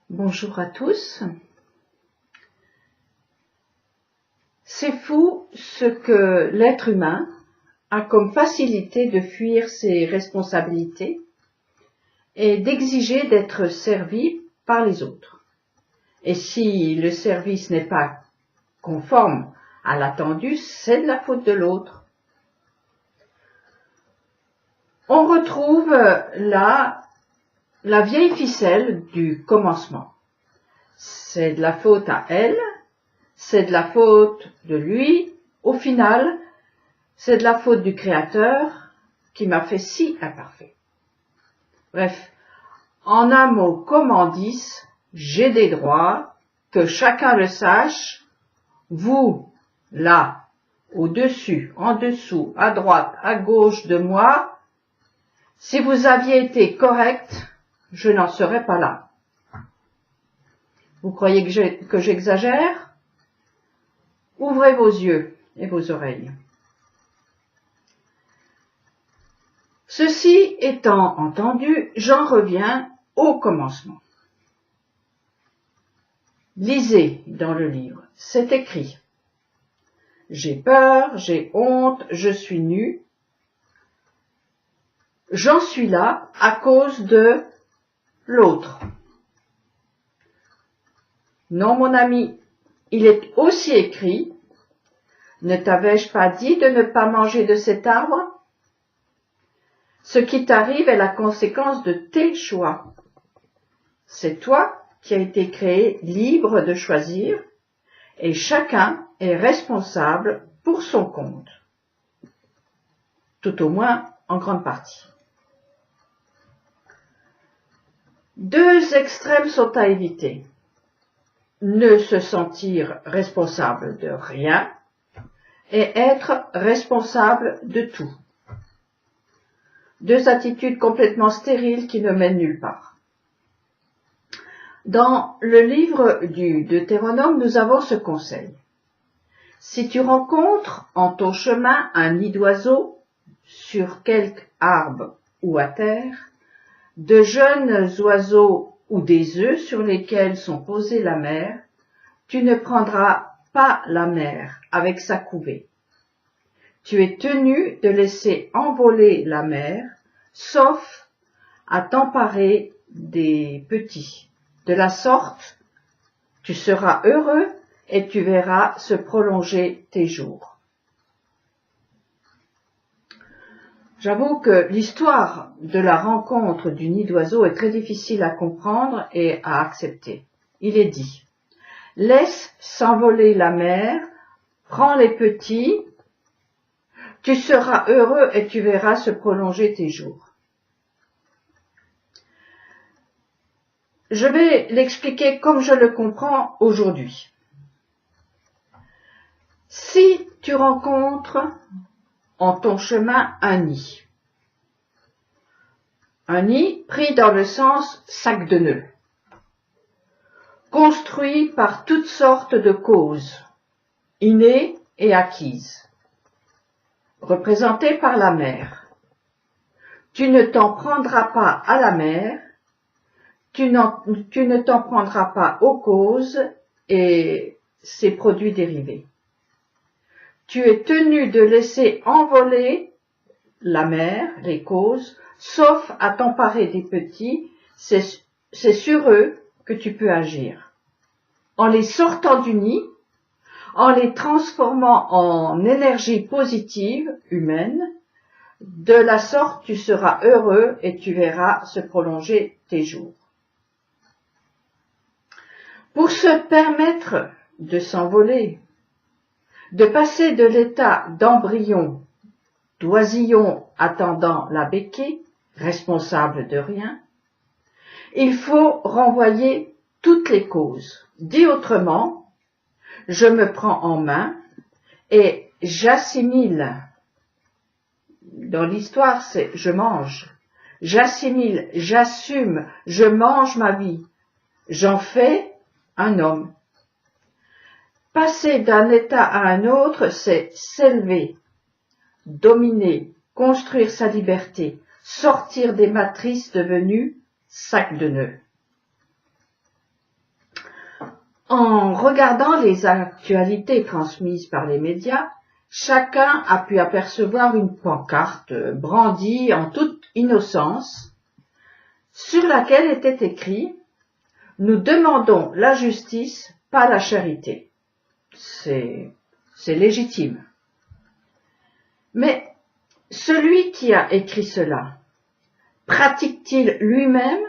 Bonjour à tous. C'est fou ce que l'être humain a comme facilité de fuir ses responsabilités et d'exiger d'être servi par les autres. Et si le service n'est pas conforme à l'attendu, c'est de la faute de l'autre. On retrouve là la vieille ficelle du commencement. C'est de la faute à elle, c'est de la faute de lui, au final, c'est de la faute du Créateur qui m'a fait si imparfait. Bref, en un mot comme en 10, j'ai des droits, que chacun le sache, vous, là, au-dessus, en dessous, à droite, à gauche de moi, si vous aviez été correct, je n'en serais pas là. Vous croyez que j'exagère? Ouvrez vos yeux et vos oreilles. Ceci étant entendu, j'en reviens au commencement. Lisez dans le livre, c'est écrit. J'ai peur, j'ai honte, je suis nu. J'en suis là à cause de l'autre. Non, mon ami, il est aussi écrit, ne t'avais-je pas dit de ne pas manger de cet arbre? Ce qui t'arrive est la conséquence de tes choix. C'est toi qui as été créé libre de choisir et chacun est responsable pour son compte. Tout au moins en grande partie. Deux extrêmes sont à éviter. Ne se sentir responsable de rien et être responsable de tout. Deux attitudes complètement stériles qui ne mènent nulle part. Dans le livre du Deutéronome, nous avons ce conseil. Si tu rencontres en ton chemin un nid d'oiseau, sur quelque arbre ou à terre, de jeunes oiseaux ou des œufs sur lesquels sont posées la mère, tu ne prendras pas la mère avec sa couvée. Tu es tenu de laisser envoler la mère, sauf à t'emparer des petits. De la sorte, tu seras heureux et tu verras se prolonger tes jours. J'avoue que l'histoire de la rencontre du nid d'oiseau est très difficile à comprendre et à accepter. Il est dit, laisse s'envoler la mère, prends les petits, tu seras heureux et tu verras se prolonger tes jours. Je vais l'expliquer comme je le comprends aujourd'hui. Si tu rencontres en ton chemin un nid pris dans le sens sac de nœuds, construit par toutes sortes de causes, innées et acquises, représenté par la mère. Tu ne t'en prendras pas à la mère, tu ne t'en prendras pas aux causes et ses produits dérivés. Tu es tenu de laisser envoler la mère, les causes, sauf à t'emparer des petits, c'est sur eux que tu peux agir. En les sortant du nid, en les transformant en énergie positive, humaine, de la sorte tu seras heureux et tu verras se prolonger tes jours. Pour se permettre de s'envoler, de passer de l'état d'embryon, d'oisillon attendant la béquille, responsable de rien, il faut renvoyer toutes les causes. Dit autrement, je me prends en main et j'assimile. Dans l'histoire, c'est je mange. J'assimile, j'assume, je mange ma vie. J'en fais un homme. Passer d'un état à un autre, c'est s'élever, dominer, construire sa liberté, sortir des matrices devenues sacs de nœuds. En regardant les actualités transmises par les médias, chacun a pu apercevoir une pancarte brandie en toute innocence, sur laquelle était écrit « Nous demandons la justice, pas la charité ». C'est légitime. Mais celui qui a écrit cela, pratique-t-il lui-même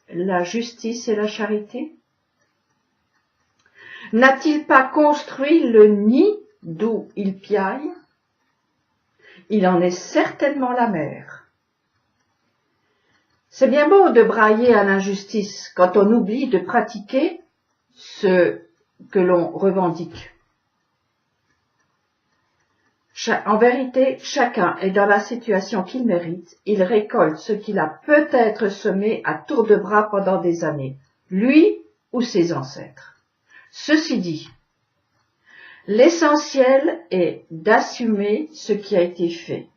la justice et la charité? N'a-t-il pas construit le nid d'où il piaille? Il en est certainement la mère. C'est bien beau de brailler à l'injustice quand on oublie de pratiquer ce que l'on revendique. En vérité, chacun est dans la situation qu'il mérite. Il récolte ce qu'il a peut-être semé à tour de bras pendant des années, lui ou ses ancêtres. Ceci dit, l'essentiel est d'assumer ce qui a été fait.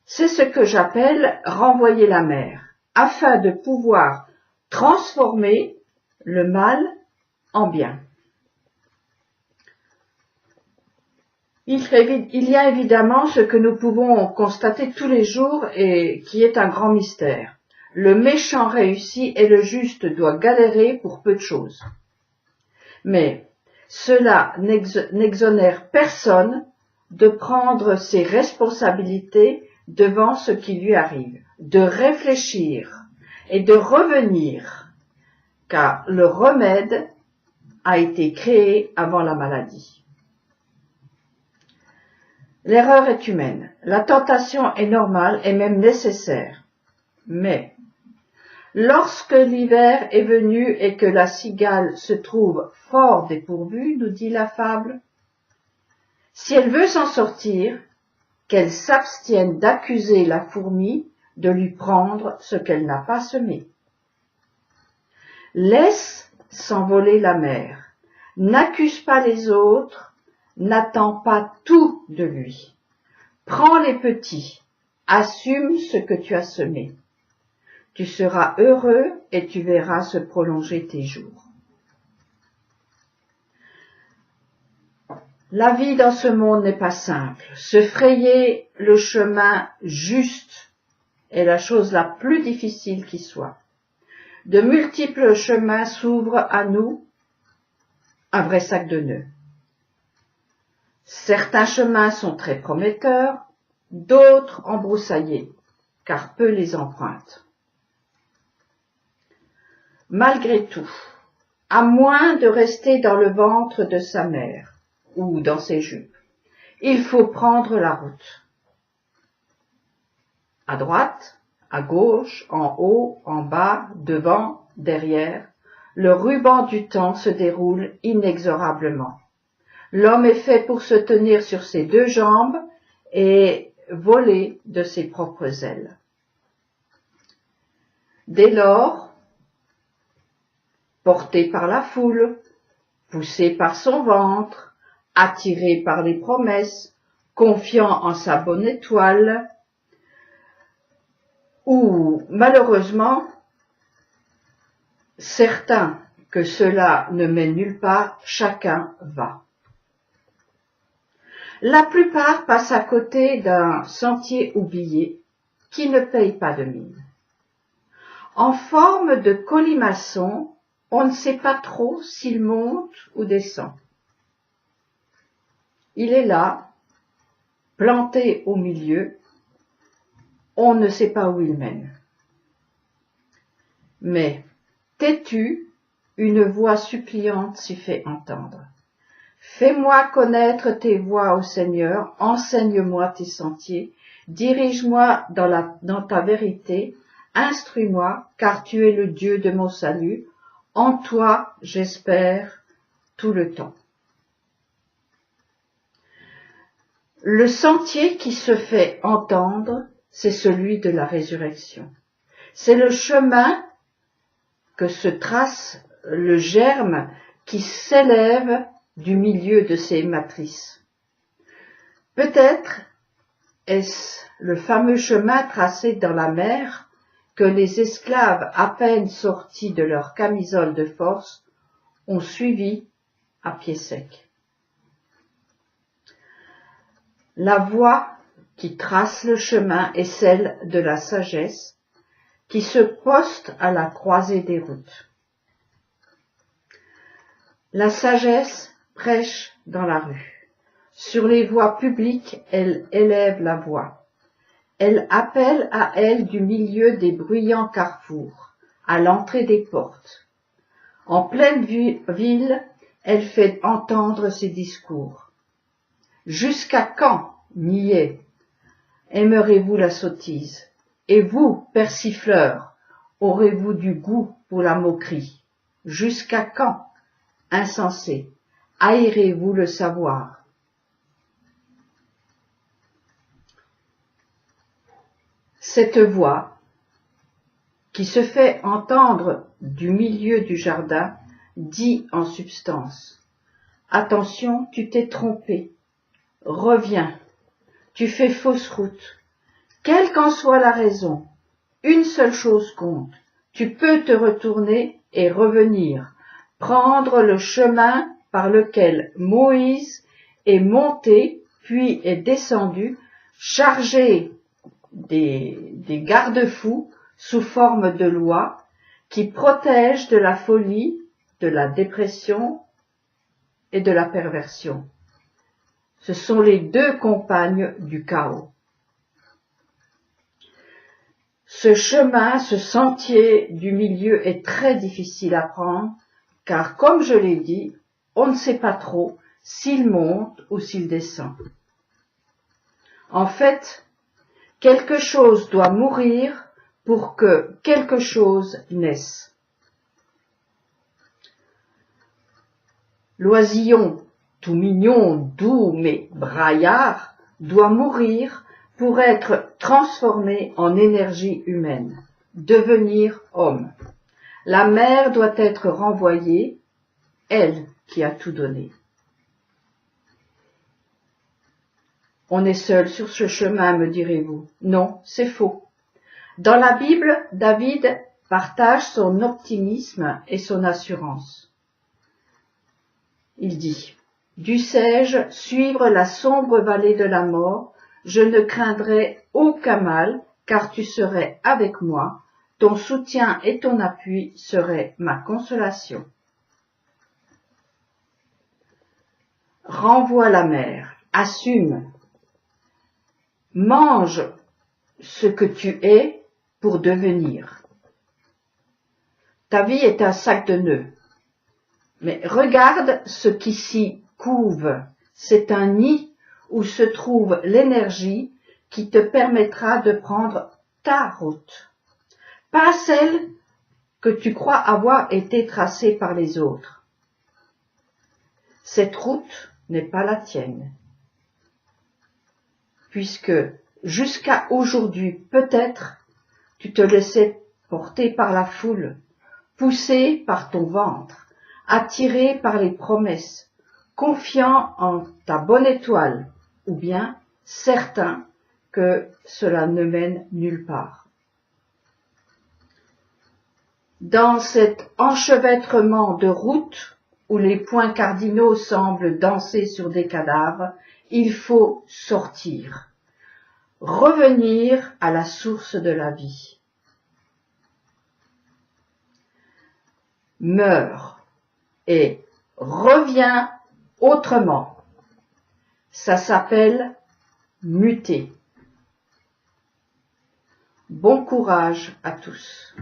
C'est ce que j'appelle renvoyer la mer, afin de pouvoir transformer le mal en bien. Il y a évidemment ce que nous pouvons constater tous les jours et qui est un grand mystère. Le méchant réussit et le juste doit galérer pour peu de choses. Mais cela n'exonère personne de prendre ses responsabilités devant ce qui lui arrive, de réfléchir et de revenir, car le remède a été créé avant la maladie. L'erreur est humaine, la tentation est normale et même nécessaire, mais lorsque l'hiver est venu et que la cigale se trouve fort dépourvue, nous dit la fable, si elle veut s'en sortir, qu'elle s'abstienne d'accuser la fourmi de lui prendre ce qu'elle n'a pas semé. Laisse s'envoler la mer, n'accuse pas les autres, n'attends pas tout de lui. Prends les petits, assume ce que tu as semé. Tu seras heureux et tu verras se prolonger tes jours. La vie dans ce monde n'est pas simple. Se frayer le chemin juste est la chose la plus difficile qui soit. De multiples chemins s'ouvrent à nous, un vrai sac de nœuds. Certains chemins sont très prometteurs, d'autres embroussaillés, car peu les empruntent. Malgré tout, à moins de rester dans le ventre de sa mère ou dans ses jupes, il faut prendre la route. À droite, à gauche, en haut, en bas, devant, derrière, le ruban du temps se déroule inexorablement. L'homme est fait pour se tenir sur ses deux jambes et voler de ses propres ailes. Dès lors, porté par la foule, poussé par son ventre, attiré par les promesses, confiant en sa bonne étoile, ou malheureusement, certain que cela ne mène nulle part, chacun va. La plupart passent à côté d'un sentier oublié qui ne paye pas de mine. En forme de colimaçon, on ne sait pas trop s'il monte ou descend. Il est là, planté au milieu, on ne sait pas où il mène. Mais, têtu, une voix suppliante s'y fait entendre. Fais-moi connaître tes voies, ô Seigneur, enseigne-moi tes sentiers, dirige-moi dans ta vérité, instruis-moi, car tu es le Dieu de mon salut, en toi j'espère tout le temps. Le sentier qui se fait entendre, c'est celui de la résurrection. C'est le chemin que se trace le germe qui s'élève du milieu de ses matrices. Peut-être est-ce le fameux chemin tracé dans la mer que les esclaves à peine sortis de leur camisole de force ont suivi à pied sec. La voie qui trace le chemin est celle de la sagesse, qui se poste à la croisée des routes. La sagesse prêche dans la rue. Sur les voies publiques, elle élève la voix. Elle appelle à elle du milieu des bruyants carrefours, à l'entrée des portes. En pleine ville, elle fait entendre ses discours. Jusqu'à quand, niais, aimerez-vous la sottise? Et vous, persifleurs, aurez-vous du goût pour la moquerie? Jusqu'à quand, insensés, haïrez-vous le savoir? Cette voix, qui se fait entendre du milieu du jardin, dit en substance: attention, tu t'es trompé, reviens, tu fais fausse route. Quelle qu'en soit la raison, une seule chose compte, tu peux te retourner et revenir, prendre le chemin par lequel Moïse est monté puis est descendu, chargé des garde-fous sous forme de loi qui protègent de la folie, de la dépression et de la perversion. Ce sont les deux compagnes du chaos. Ce chemin, ce sentier du milieu est très difficile à prendre, car comme je l'ai dit, on ne sait pas trop s'il monte ou s'il descend. En fait, quelque chose doit mourir pour que quelque chose naisse. L'oisillon, tout mignon, doux mais braillard, doit mourir pour être transformé en énergie humaine, devenir homme. La mère doit être renvoyée, elle qui a tout donné. On est seul sur ce chemin, me direz-vous. Non, c'est faux. Dans la Bible, David partage son optimisme et son assurance. Il dit: « Dussé-je suivre la sombre vallée de la mort, je ne craindrai aucun mal, car tu serais avec moi, ton soutien et ton appui seraient ma consolation. » Renvoie la mer, assume. Mange ce que tu es pour devenir. Ta vie est un sac de nœuds. Mais regarde ce qui s'y couve. C'est un nid où se trouve l'énergie qui te permettra de prendre ta route, pas celle que tu crois avoir été tracée par les autres. Cette route n'est pas la tienne, puisque jusqu'à aujourd'hui, peut-être, tu te laissais porter par la foule, poussé par ton ventre, attiré par les promesses, confiant en ta bonne étoile, ou bien certain que cela ne mène nulle part. Dans cet enchevêtrement de routes où les points cardinaux semblent danser sur des cadavres, il faut sortir, revenir à la source de la vie. Meurs et reviens autrement. Ça s'appelle muter. Bon courage à tous.